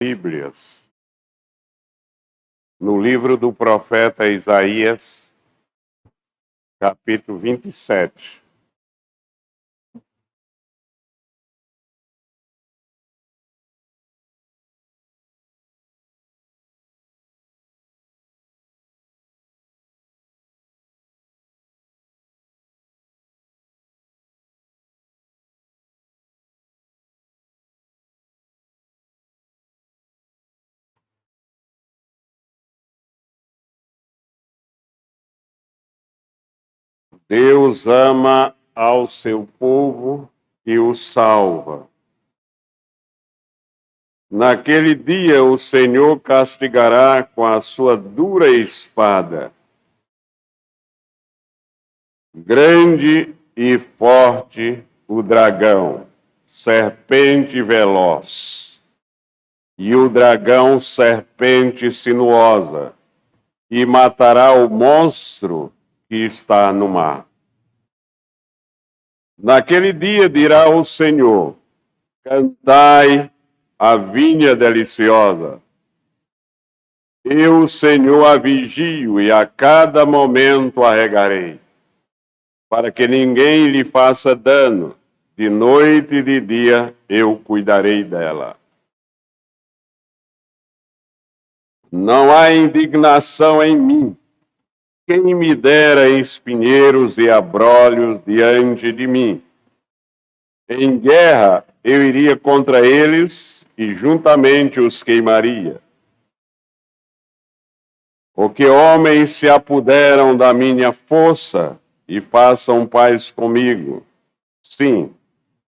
Bíblias, no livro do profeta Isaías, capítulo 27. Deus ama ao seu povo e o salva. Naquele dia o Senhor castigará com a sua dura espada. Grande e forte o dragão, serpente veloz, e o dragão serpente sinuosa, e matará o monstro que está no mar. Naquele dia dirá o Senhor: cantai a vinha deliciosa. Eu, Senhor, a vigio e a cada momento a regarei, para que ninguém lhe faça dano. De noite e de dia eu cuidarei dela. Não há indignação em mim. Quem me dera espinheiros e abrolhos diante de mim. Em guerra eu iria contra eles e juntamente os queimaria. Porque homens se apoderam da minha força e façam paz comigo. Sim,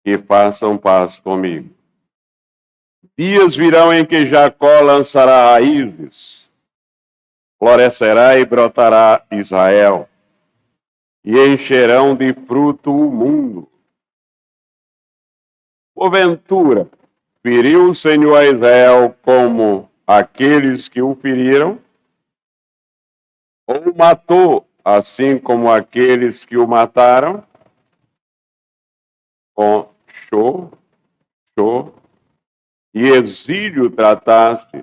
que façam paz comigo. Dias virão em que Jacó lançará raízes, florescerá e brotará Israel, e encherão de fruto o mundo. Porventura, feriu o Senhor a Israel como aqueles que o feriram? Ou matou, assim como aqueles que o mataram? Com show e exílio trataste,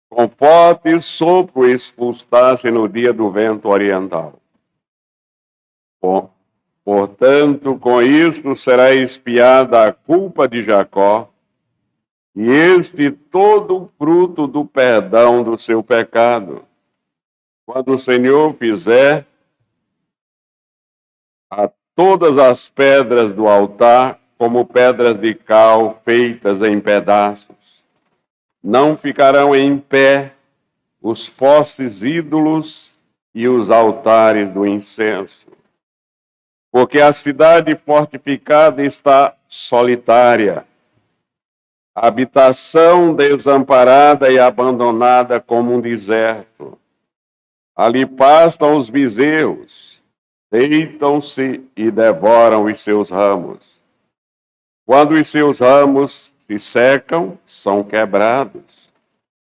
com forte sopro expulsaste no dia do vento oriental. Portanto, com isto será expiada a culpa de Jacó, e este todo o fruto do perdão do seu pecado. Quando o Senhor fizer a todas as pedras do altar como pedras de cal feitas em pedaços, não ficarão em pé os postes ídolos e os altares do incenso. Porque a cidade fortificada está solitária, a habitação desamparada e abandonada como um deserto. Ali pastam os bezerros, deitam-se e devoram os seus ramos. Quando os seus ramos se secam, são quebrados.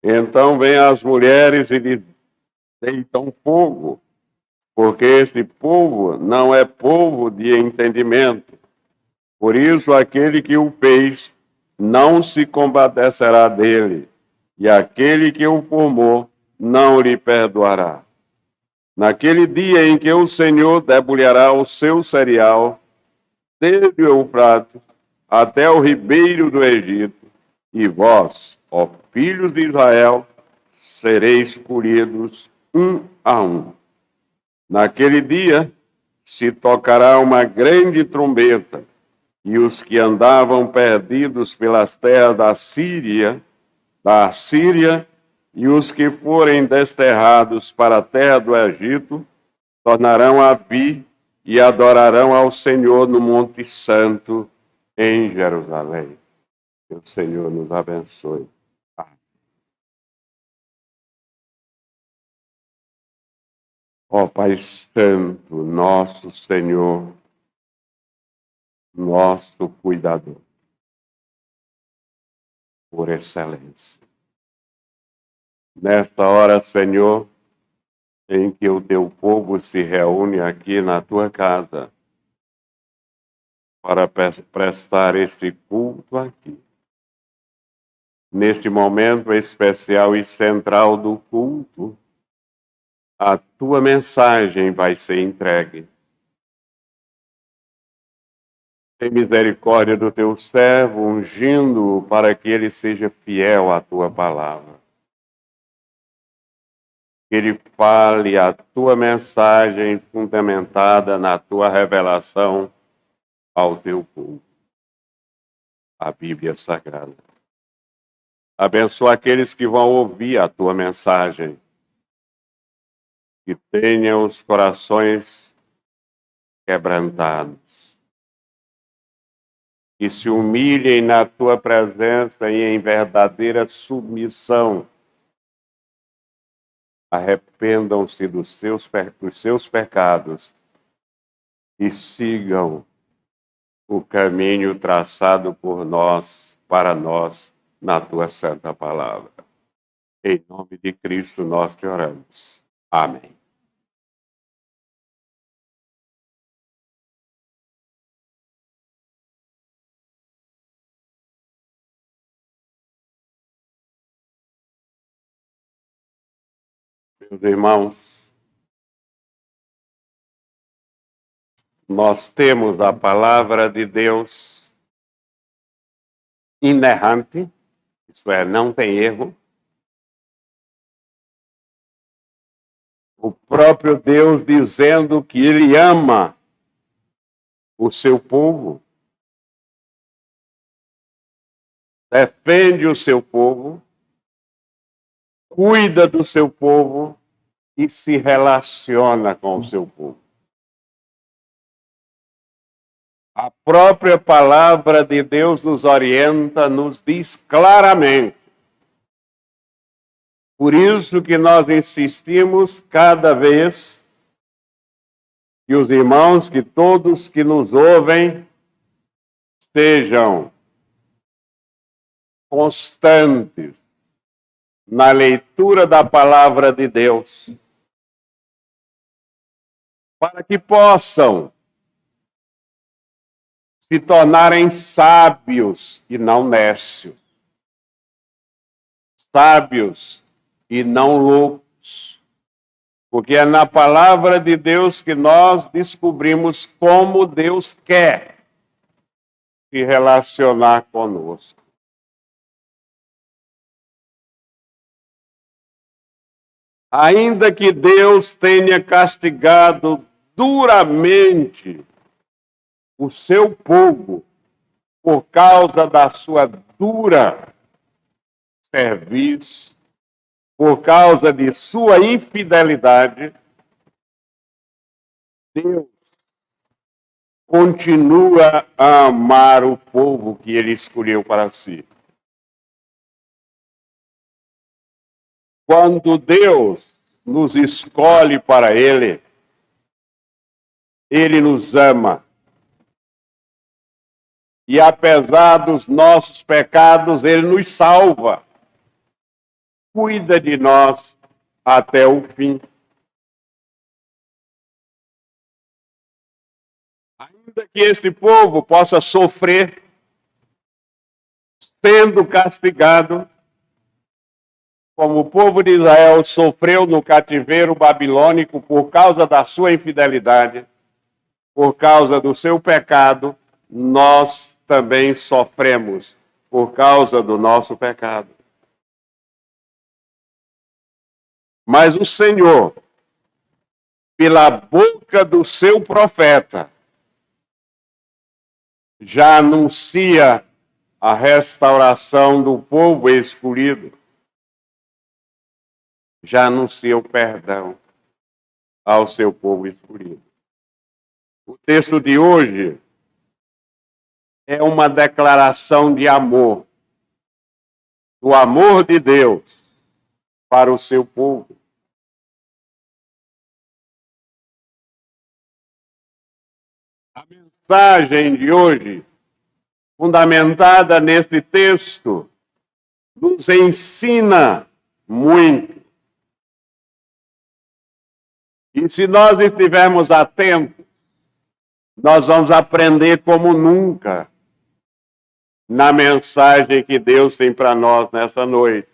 Então vêm as mulheres e lhes deitam fogo, porque este povo não é povo de entendimento. Por isso, aquele que o fez não se compadecerá dele, e aquele que o formou não lhe perdoará. Naquele dia em que o Senhor debulhará o seu cereal, desde o Eufrates até o ribeiro do Egito, e vós, ó filhos de Israel, sereis colhidos um a um. Naquele dia se tocará uma grande trombeta, e os que andavam perdidos pelas terras da Síria, e os que forem desterrados para a terra do Egito, tornarão a vir e adorarão ao Senhor no Monte Santo, em Jerusalém. Que o Senhor nos abençoe. Ó Pai Santo, nosso Senhor, nosso cuidador, por excelência. Nesta hora, Senhor, em que o teu povo se reúne aqui na tua casa para prestar este culto aqui, neste momento especial e central do culto, a tua mensagem vai ser entregue. Tem misericórdia do teu servo, ungindo-o para que ele seja fiel à tua palavra. Que ele fale a tua mensagem fundamentada na tua revelação ao teu povo. A Bíblia Sagrada. Abençoa aqueles que vão ouvir a tua mensagem. Que tenham os corações quebrantados. Que se humilhem na tua presença e em verdadeira submissão. Arrependam-se dos seus pecados e sigam o caminho traçado por nós, para nós, na tua santa palavra. Em nome de Cristo nós te oramos. Amém. Meus irmãos, nós temos a palavra de Deus inerrante, isto é, não tem erro. O próprio Deus dizendo que Ele ama o seu povo, defende o seu povo, cuida do seu povo e se relaciona com o seu povo. A própria palavra de Deus nos orienta, nos diz claramente. Por isso que nós insistimos cada vez que os irmãos, que todos que nos ouvem, sejam constantes na leitura da palavra de Deus, para que possam se tornarem sábios e não nécios, sábios e não loucos, porque é na palavra de Deus que nós descobrimos como Deus quer se relacionar conosco. Ainda que Deus tenha castigado duramente o seu povo por causa da sua dura serviço, por causa de sua infidelidade, Deus continua a amar o povo que Ele escolheu para si. Quando Deus nos escolhe para Ele, Ele nos ama. E apesar dos nossos pecados, Ele nos salva. Cuida de nós até o fim. Ainda que este povo possa sofrer, sendo castigado, como o povo de Israel sofreu no cativeiro babilônico por causa da sua infidelidade, por causa do seu pecado, nós também sofremos por causa do nosso pecado. Mas o Senhor, pela boca do seu profeta, já anuncia a restauração do povo escolhido. Já anuncia o perdão ao seu povo escolhido. O texto de hoje é uma declaração de amor, do amor de Deus para o seu povo. A mensagem de hoje, fundamentada neste texto, nos ensina muito. E se nós estivermos atentos, nós vamos aprender como nunca na mensagem que Deus tem para nós nessa noite.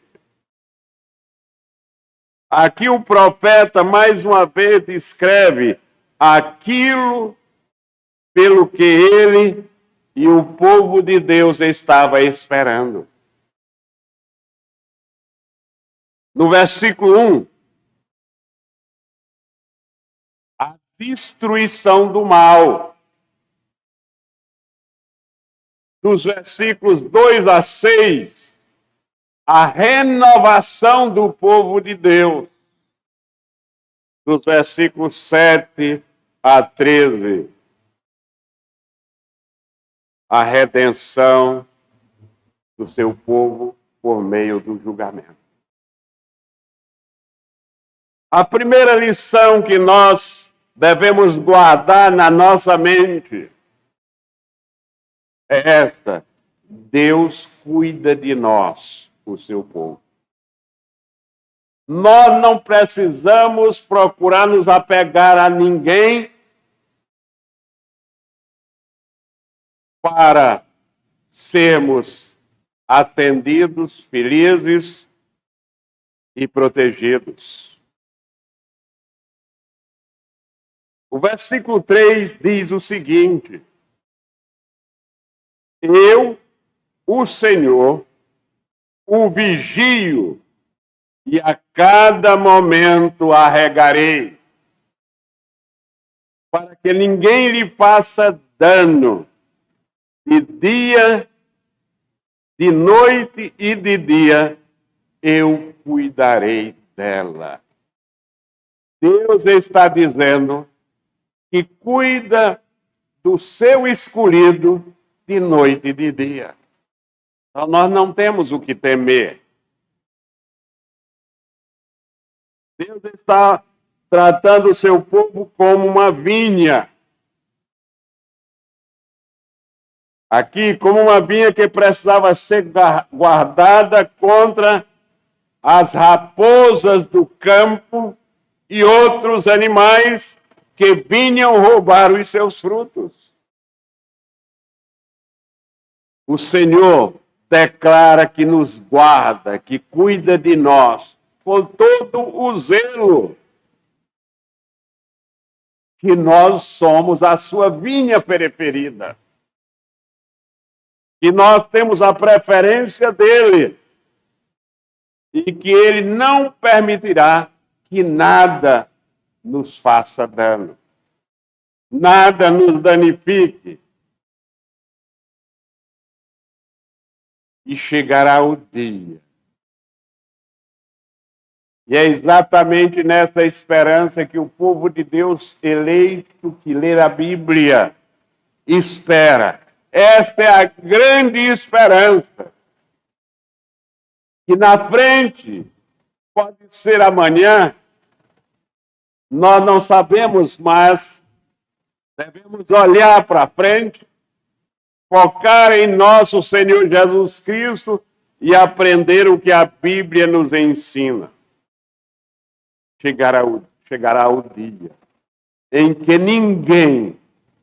Aqui o profeta, mais uma vez, descreve aquilo pelo que ele e o povo de Deus estava esperando. No versículo 1, a destruição do mal. Dos versículos 2 a 6, a renovação do povo de Deus. Dos versículos 7 a 13, a redenção do seu povo por meio do julgamento. A primeira lição que nós devemos guardar na nossa mente é esta: Deus cuida de nós, o seu povo. Nós não precisamos procurar nos apegar a ninguém para sermos atendidos, felizes e protegidos. O versículo 3 diz o seguinte: eu, o Senhor, o vigio e a cada momento arregarei, para que ninguém lhe faça dano, de dia, de noite e de dia, eu cuidarei dela. Deus está dizendo que cuida do seu escolhido de noite e de dia. Então, nós não temos o que temer. Deus está tratando o seu povo como uma vinha. Aqui, como uma vinha que precisava ser guardada contra as raposas do campo e outros animais que vinham roubar os seus frutos. O Senhor declara que nos guarda, que cuida de nós, com todo o zelo, que nós somos a sua vinha preferida, que nós temos a preferência dele e que ele não permitirá que nada nos faça dano, nada nos danifique. E chegará o dia. E é exatamente nessa esperança que o povo de Deus eleito que lê a Bíblia espera. Esta é a grande esperança. Que na frente, pode ser amanhã, nós não sabemos, mas devemos olhar para frente, focar em nosso Senhor Jesus Cristo e aprender o que a Bíblia nos ensina. Chegará o dia em que ninguém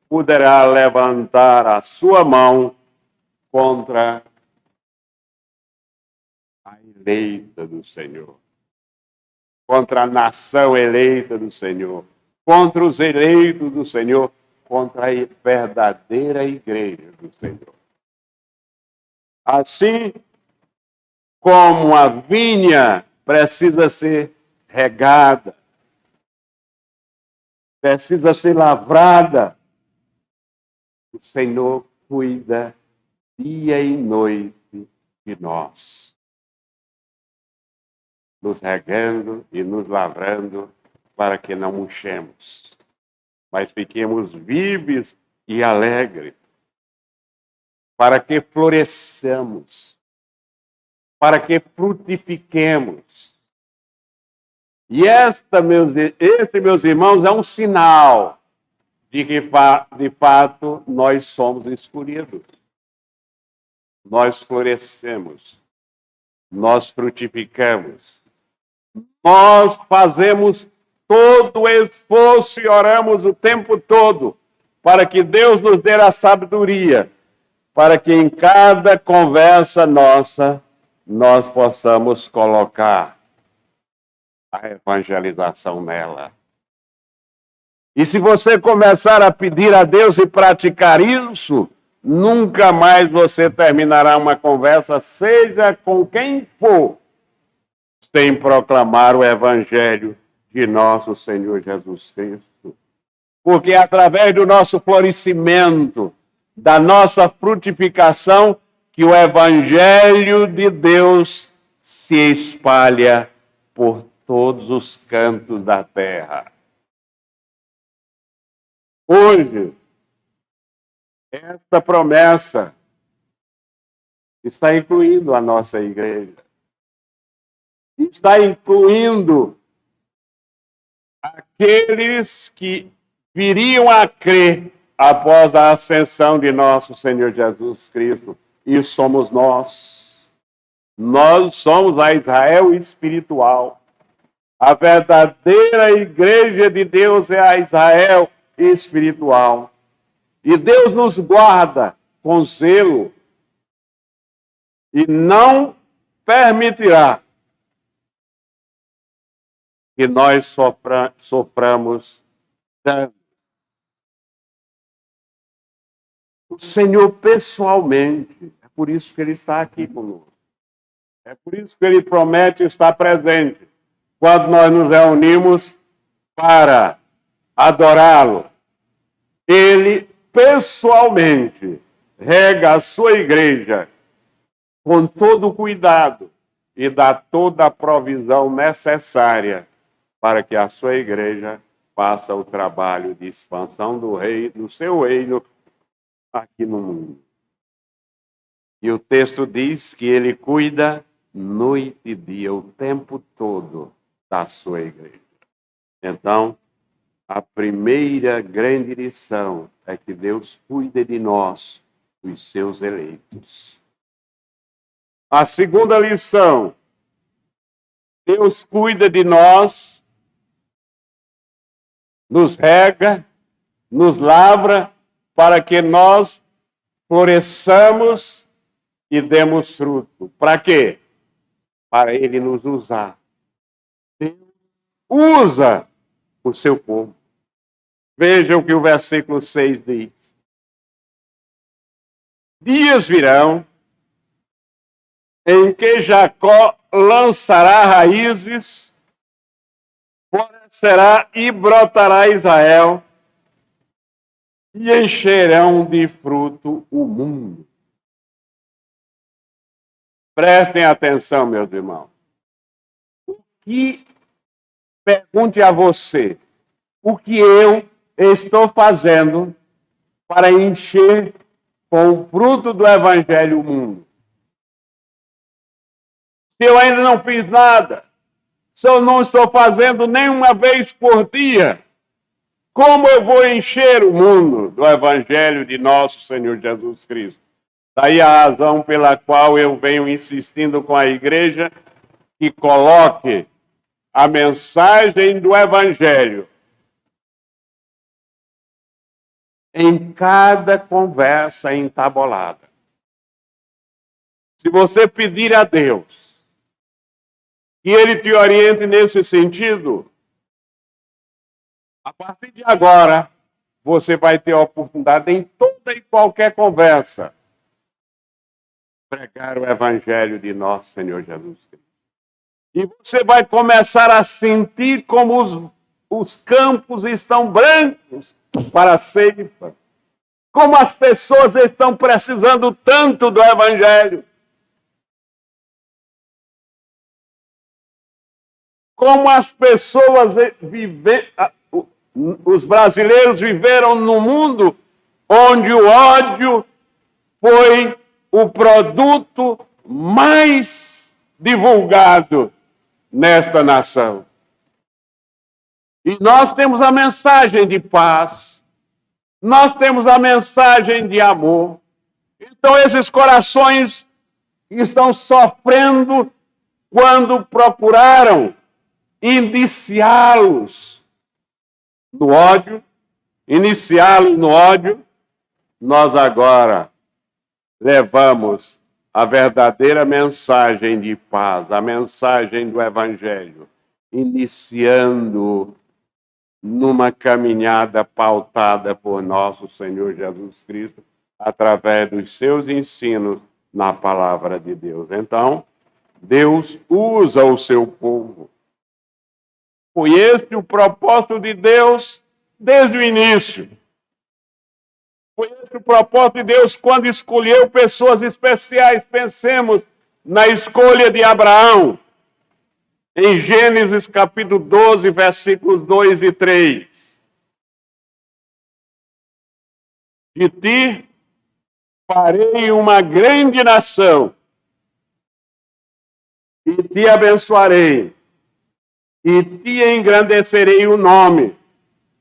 poderá levantar a sua mão contra a eleita do Senhor, contra a nação eleita do Senhor, contra os eleitos do Senhor, contra a verdadeira igreja do Senhor. Assim como a vinha precisa ser regada, precisa ser lavrada, o Senhor cuida dia e noite de nós, nos regando e nos lavrando para que não murchemos, mas fiquemos vivos e alegres, para que floresçamos, para que frutifiquemos. E este, meus irmãos, é um sinal de que, de fato, nós somos escolhidos. Nós florescemos, nós frutificamos, nós fazemos todo o esforço e oramos o tempo todo para que Deus nos dê a sabedoria para que em cada conversa nossa nós possamos colocar a evangelização nela. E se você começar a pedir a Deus e praticar isso, nunca mais você terminará uma conversa, seja com quem for, sem proclamar o evangelho de nosso Senhor Jesus Cristo. Porque através do nosso florescimento, da nossa frutificação, que o evangelho de Deus se espalha por todos os cantos da terra. Hoje, esta promessa está incluindo a nossa igreja. Está incluindo aqueles que viriam a crer após a ascensão de nosso Senhor Jesus Cristo. E somos nós. Nós somos a Israel espiritual. A verdadeira igreja de Deus é a Israel espiritual. E Deus nos guarda com zelo e não permitirá que nós soframos dano. O Senhor pessoalmente, é por isso que Ele está aqui conosco. É por isso que Ele promete estar presente quando nós nos reunimos para adorá-lo. Ele pessoalmente rega a sua igreja com todo o cuidado e dá toda a provisão necessária para que a sua igreja faça o trabalho de expansão do seu reino aqui no mundo. E o texto diz que ele cuida noite e dia, o tempo todo, da sua igreja. Então, a primeira grande lição é que Deus cuida de nós, os seus eleitos. A segunda lição, Deus cuida de nós, nos rega, nos lavra, para que nós floresçamos e demos fruto. Para quê? Para Ele nos usar. Deus usa o seu povo. Vejam o que o versículo 6 diz. Dias virão em que Jacó lançará raízes, florescerá e brotará Israel, e encherão de fruto o mundo. Prestem atenção, meus irmãos. Pergunte a você, o que eu estou fazendo para encher com o fruto do Evangelho o mundo? Se eu ainda não fiz nada, se eu não estou fazendo nenhuma vez por dia, como eu vou encher o mundo do Evangelho de nosso Senhor Jesus Cristo? Daí a razão pela qual eu venho insistindo com a igreja que coloque a mensagem do Evangelho em cada conversa entabolada. Se você pedir a Deus que Ele te oriente nesse sentido, a partir de agora, você vai ter a oportunidade em toda e qualquer conversa pregar o Evangelho de nosso Senhor Jesus Cristo. E você vai começar a sentir como os campos estão brancos para a ceifa. Como as pessoas estão precisando tanto do Evangelho. Como as pessoas os brasileiros viveram num mundo onde o ódio foi o produto mais divulgado nesta nação. E nós temos a mensagem de paz, nós temos a mensagem de amor. Então esses corações estão sofrendo quando procuraram iniciá-los no ódio, nós agora levamos a verdadeira mensagem de paz, a mensagem do Evangelho, iniciando numa caminhada pautada por nosso Senhor Jesus Cristo, através dos seus ensinos na palavra de Deus. Então, Deus usa o seu povo. Foi este o propósito de Deus desde o início. Foi esse o propósito de Deus quando escolheu pessoas especiais. Pensemos na escolha de Abraão. Em Gênesis capítulo 12, versículos 2 e 3. De ti farei uma grande nação, e te abençoarei, e te engrandecerei o nome.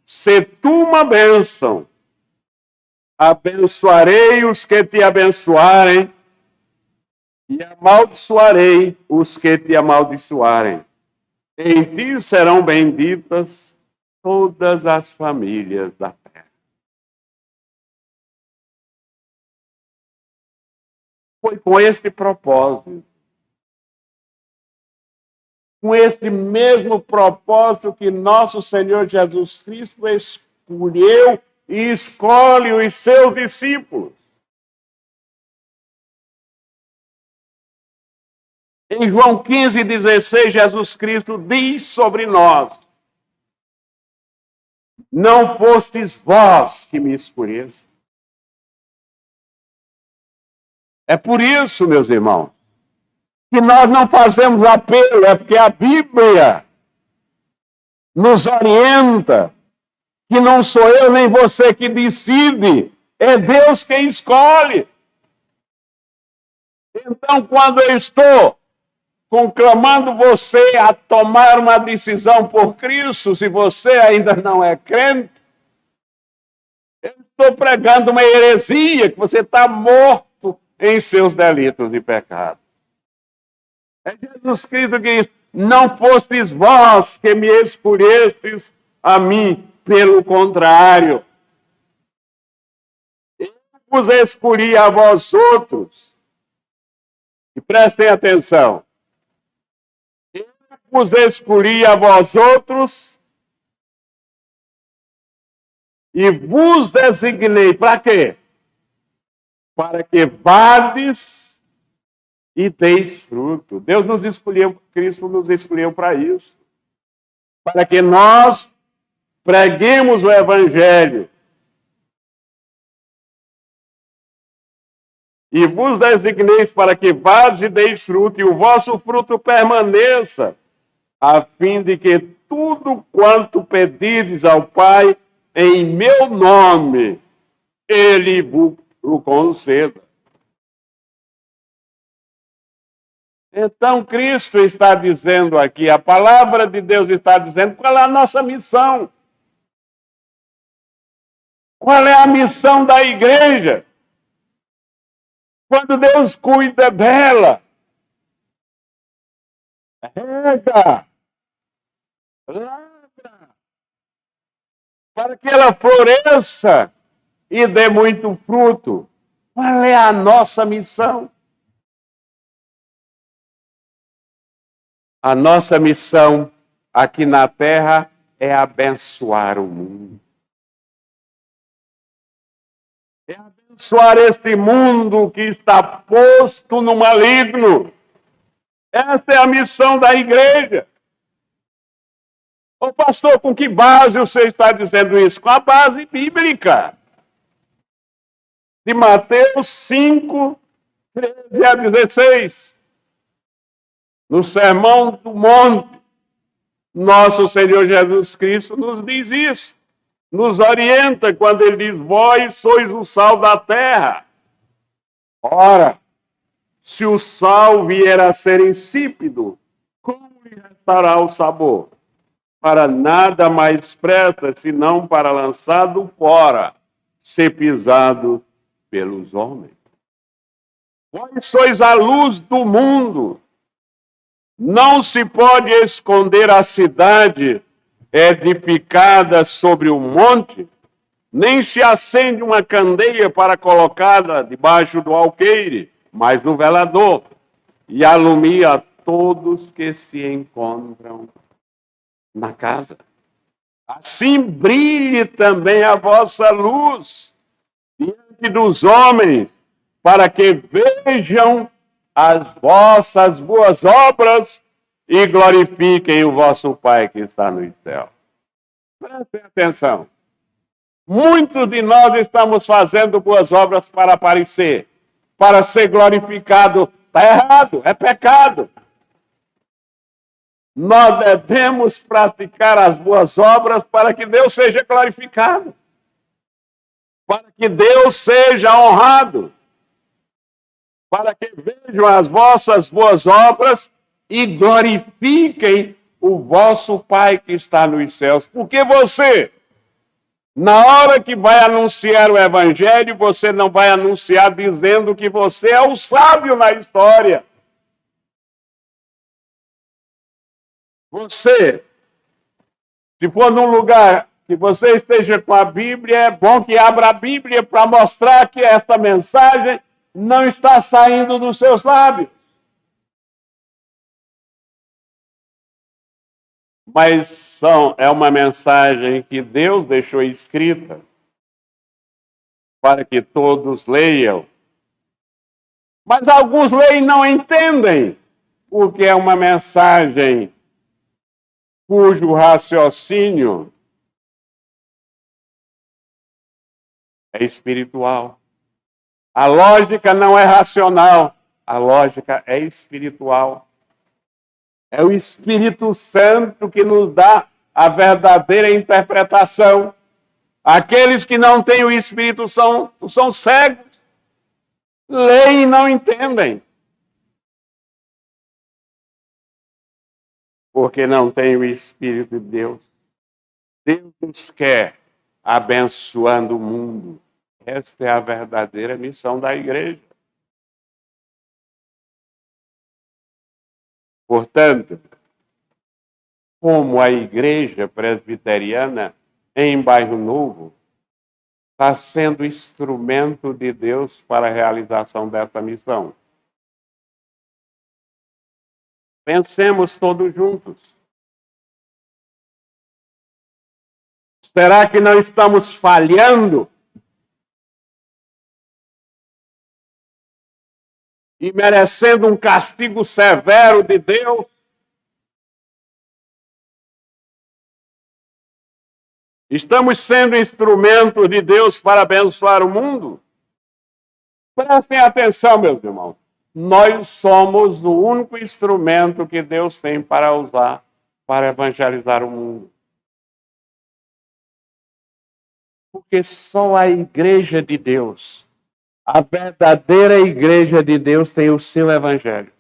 Se tu uma bênção, abençoarei os que te abençoarem, e amaldiçoarei os que te amaldiçoarem. Em ti serão benditas todas as famílias da terra. Foi com este propósito, com este mesmo propósito que nosso Senhor Jesus Cristo escolheu e escolhe os seus discípulos. Em João 15,16, Jesus Cristo diz sobre nós: não fostes vós que me escolhestes. É por isso, meus irmãos, que nós não fazemos apelo, é porque a Bíblia nos orienta que não sou eu nem você que decide, é Deus quem escolhe. Então, quando eu estou conclamando você a tomar uma decisão por Cristo, se você ainda não é crente, eu estou pregando uma heresia, que você está morto em seus delitos e pecados. É Jesus Cristo que diz: não fostes vós que me escolhestes a mim, pelo contrário, eu vos escolhi a vós outros. E prestem atenção, eu vos escolhi a vós outros e vos designei. Para quê? Para que vades e deis fruto. Deus nos escolheu, Cristo nos escolheu para isso. Para que nós preguemos o Evangelho. E vos designeis para que vades e deis fruto, e o vosso fruto permaneça, a fim de que tudo quanto pedirdes ao Pai em meu nome, Ele vos conceda. Então, Cristo está dizendo aqui, a palavra de Deus está dizendo qual é a nossa missão. Qual é a missão da igreja? Quando Deus cuida dela, rega, lavra, para que ela floresça e dê muito fruto. Qual é a nossa missão? A nossa missão aqui na terra é abençoar o mundo. É abençoar este mundo que está posto no maligno. Esta é a missão da igreja. Ô pastor, com que base você está dizendo isso? Com a base bíblica. De Mateus 5, 13 a 16. No Sermão do Monte, nosso Senhor Jesus Cristo nos diz isso. Nos orienta quando ele diz: vós sois o sal da terra. Ora, se o sal vier a ser insípido, como lhe restará o sabor? Para nada mais presta, senão para lançado fora, ser pisado pelos homens. Vós sois a luz do mundo. Não se pode esconder a cidade edificada sobre um monte. nem se acende uma candeia para colocá-la debaixo do alqueire, mas no velador, e alumia a todos que se encontram na casa. Assim brilhe também a vossa luz diante dos homens, para que vejam as vossas boas obras e glorifiquem o vosso Pai que está no céu. Prestem atenção. Muitos de nós estamos fazendo boas obras para aparecer, para ser glorificado. Está errado, é pecado. Nós devemos praticar as boas obras para que Deus seja glorificado, para que Deus seja honrado, para que vejam as vossas boas obras e glorifiquem o vosso Pai que está nos céus. Porque você, na hora que vai anunciar o Evangelho, você não vai anunciar dizendo que você é o sábio na história. Você, se for num lugar que você esteja com a Bíblia, é bom que abra a Bíblia para mostrar que esta mensagem não está saindo dos seus lábios. Mas é uma mensagem que Deus deixou escrita para que todos leiam. Mas alguns leem e não entendem o que é uma mensagem cujo raciocínio é espiritual. A lógica não é racional, a lógica é espiritual. É o Espírito Santo que nos dá a verdadeira interpretação. Aqueles que não têm o Espírito são cegos, leem e não entendem. Porque não tem o Espírito de Deus. Deus nos quer abençoando o mundo. Esta é a verdadeira missão da igreja. Portanto, como a igreja presbiteriana em Bairro Novo está sendo instrumento de Deus para a realização dessa missão. Pensemos todos juntos. Será que não estamos falhando? E merecendo um castigo severo de Deus? Estamos sendo instrumentos de Deus para abençoar o mundo? Prestem atenção, meus irmãos. Nós somos o único instrumento que Deus tem para usar para evangelizar o mundo. Porque só a igreja de Deus, a verdadeira igreja de Deus, tem o seu evangelho.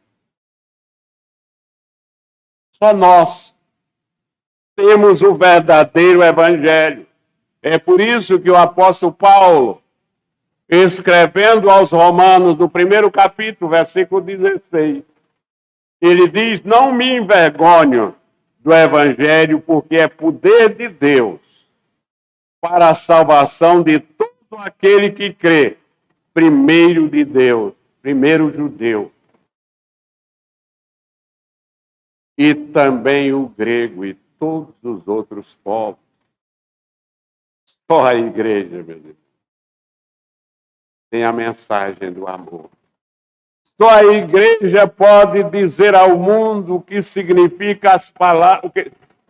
Só nós temos o verdadeiro evangelho. É por isso que o apóstolo Paulo, escrevendo aos Romanos, no primeiro capítulo, versículo 16, ele diz: não me envergonho do evangelho, porque é poder de Deus para a salvação de todo aquele que crê, primeiro de Deus, primeiro judeu, e também o grego e todos os outros povos. Só a igreja, meu Deus, tem a mensagem do amor. Só a igreja pode dizer ao mundo o que significa as palavras,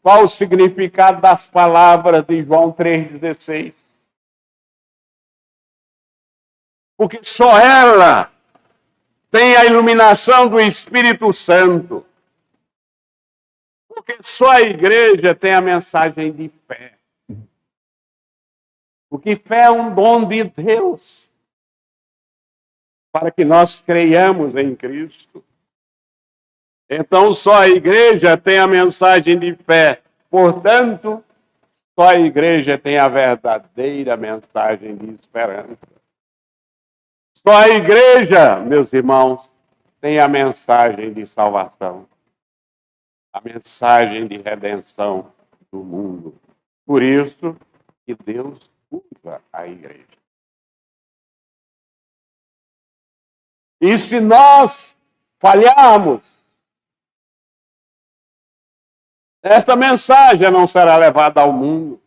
qual o significado das palavras de João 3,16. Porque só ela tem a iluminação do Espírito Santo. Porque só a igreja tem a mensagem de fé. Porque fé é um dom de Deus, para que nós creiamos em Cristo. Então, só a igreja tem a mensagem de fé. Portanto, só a igreja tem a verdadeira mensagem de esperança. Só a igreja, meus irmãos, tem a mensagem de salvação. A mensagem de redenção do mundo. Por isso que Deus usa a igreja. E se nós falharmos, esta mensagem não será levada ao mundo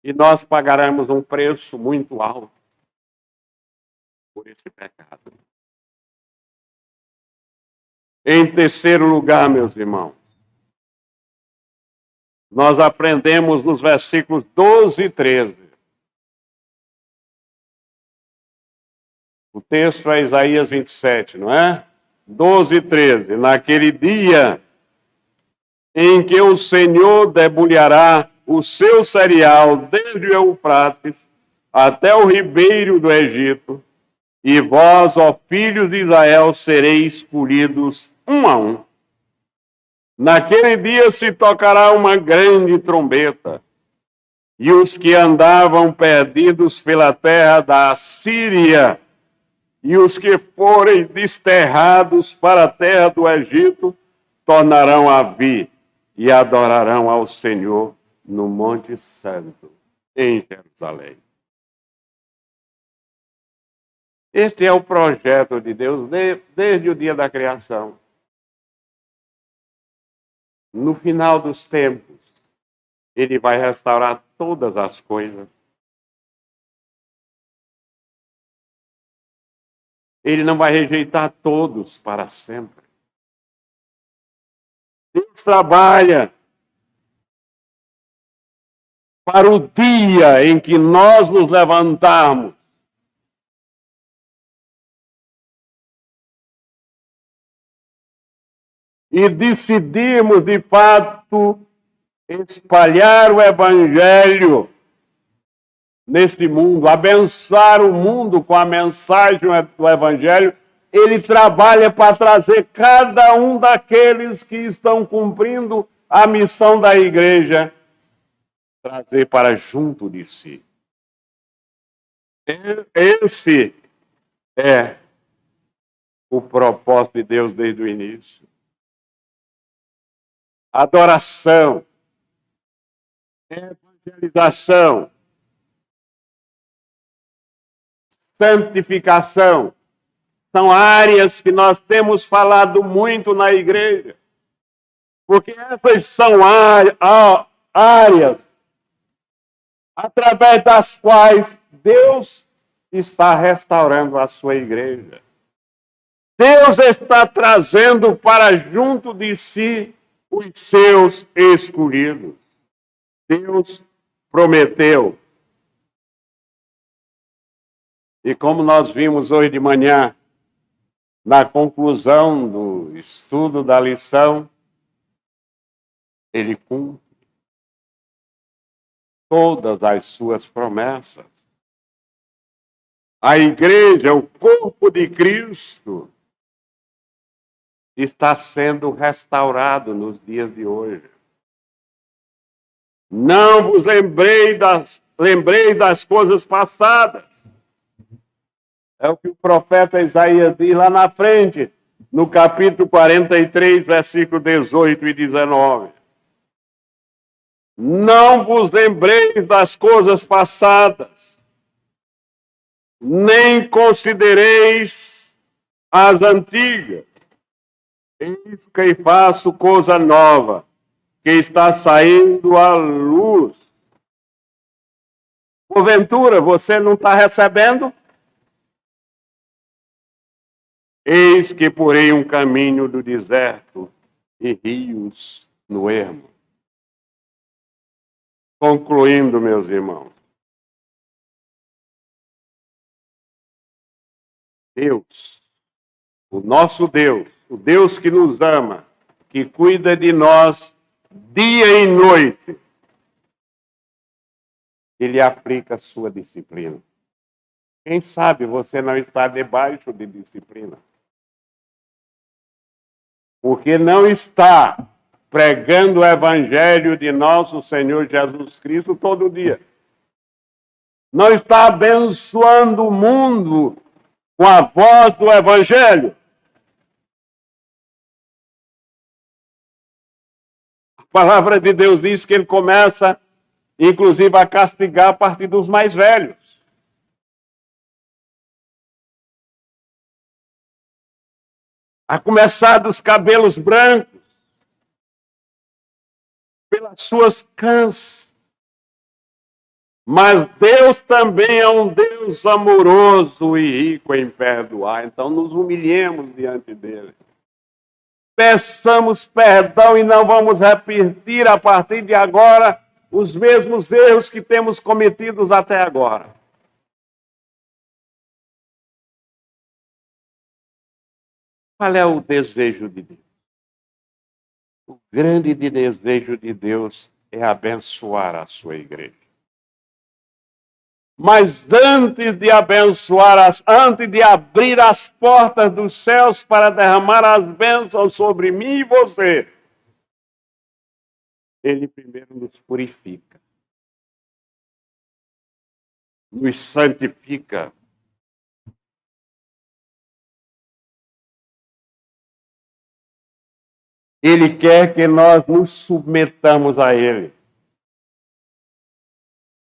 e nós pagaremos um preço muito alto por esse pecado. Em terceiro lugar, meus irmãos, nós aprendemos nos versículos 12 e 13. O texto é Isaías 27, não é? 12 e 13. Naquele dia em que o Senhor debulhará o seu cereal desde o Eufrates até o ribeiro do Egito, e vós, ó filhos de Israel, sereis escolhidos um a um. Naquele dia se tocará uma grande trombeta, e os que andavam perdidos pela terra da Síria, e os que forem desterrados para a terra do Egito, tornarão a vir e adorarão ao Senhor no Monte Santo, em Jerusalém. Este é o projeto de Deus desde o dia da criação. No final dos tempos, Ele vai restaurar todas as coisas. Ele não vai rejeitar todos para sempre. Deus trabalha para o dia em que nós nos levantarmos e decidimos, de fato, espalhar o Evangelho neste mundo, abençoar o mundo com a mensagem do Evangelho. Ele trabalha para trazer cada um daqueles que estão cumprindo a missão da igreja, trazer para junto de si. Esse é o propósito de Deus desde o início. Adoração, evangelização, santificação, são áreas que nós temos falado muito na igreja, porque essas são áreas através das quais Deus está restaurando a sua igreja. Deus está trazendo para junto de si os seus escolhidos. Deus prometeu. E como nós vimos hoje de manhã, na conclusão do estudo da lição, Ele cumpre todas as suas promessas. A igreja, o corpo de Cristo, está sendo restaurado nos dias de hoje. Não vos lembrei das coisas passadas. É o que o profeta Isaías diz lá na frente, no capítulo 43, versículo 18 e 19. Não vos lembreis das coisas passadas, nem considereis as antigas. Eis que faço coisa nova, que está saindo à luz. Porventura, você não está recebendo? Eis que porei um caminho do deserto e rios no ermo. Concluindo, meus irmãos, Deus, o nosso Deus, o Deus que nos ama, que cuida de nós dia e noite, Ele aplica a sua disciplina. Quem sabe você não está debaixo de disciplina? Porque não está pregando o Evangelho de nosso Senhor Jesus Cristo todo dia. Não está abençoando o mundo com a voz do Evangelho. A palavra de Deus diz que Ele começa inclusive a castigar a partir dos mais velhos. A começar dos cabelos brancos, pelas suas cãs. Mas Deus também é um Deus amoroso e rico em perdoar. Então nos humilhemos diante dele. Peçamos perdão e não vamos repetir a partir de agora os mesmos erros que temos cometidos até agora. Qual é o desejo de Deus? O grande desejo de Deus é abençoar a sua igreja. Mas antes de abençoar, antes de abrir as portas dos céus para derramar as bênçãos sobre mim e você, Ele primeiro nos purifica, nos santifica. Ele quer que nós nos submetamos a Ele,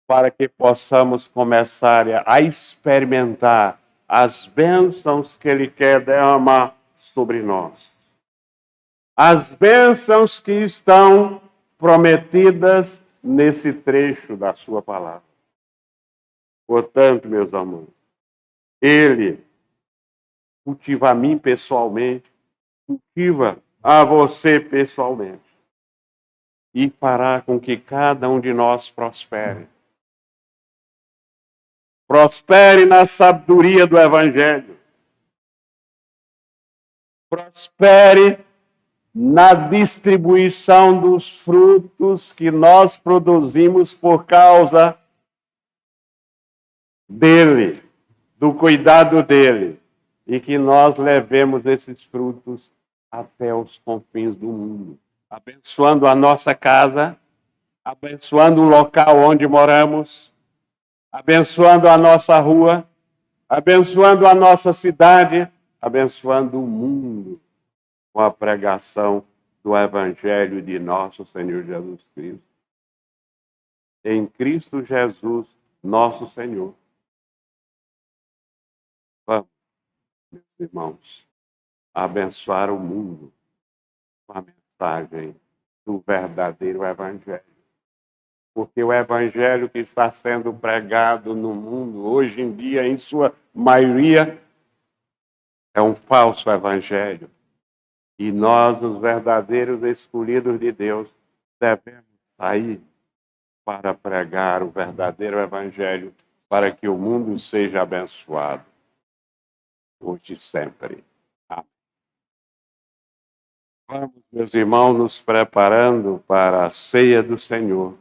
para que possamos começar a experimentar as bênçãos que Ele quer derramar sobre nós. As bênçãos que estão prometidas nesse trecho da sua palavra. Portanto, meus amores, Ele cultiva a mim pessoalmente, cultiva a você pessoalmente, e fará com que cada um de nós prospere. Prospere na sabedoria do Evangelho. Prospere na distribuição dos frutos que nós produzimos por causa dele, do cuidado dele, e que nós levemos esses frutos até os confins do mundo, abençoando a nossa casa, abençoando o local onde moramos, abençoando a nossa rua, abençoando a nossa cidade, abençoando o mundo com a pregação do Evangelho de nosso Senhor Jesus Cristo. Em Cristo Jesus, nosso Senhor. Vamos, meus irmãos, abençoar o mundo com a mensagem do verdadeiro Evangelho. Porque o Evangelho que está sendo pregado no mundo, hoje em dia, em sua maioria, é um falso Evangelho. E nós, os verdadeiros escolhidos de Deus, devemos sair para pregar o verdadeiro Evangelho, para que o mundo seja abençoado, hoje e sempre. Amém. Vamos, meus irmãos, nos preparando para a ceia do Senhor.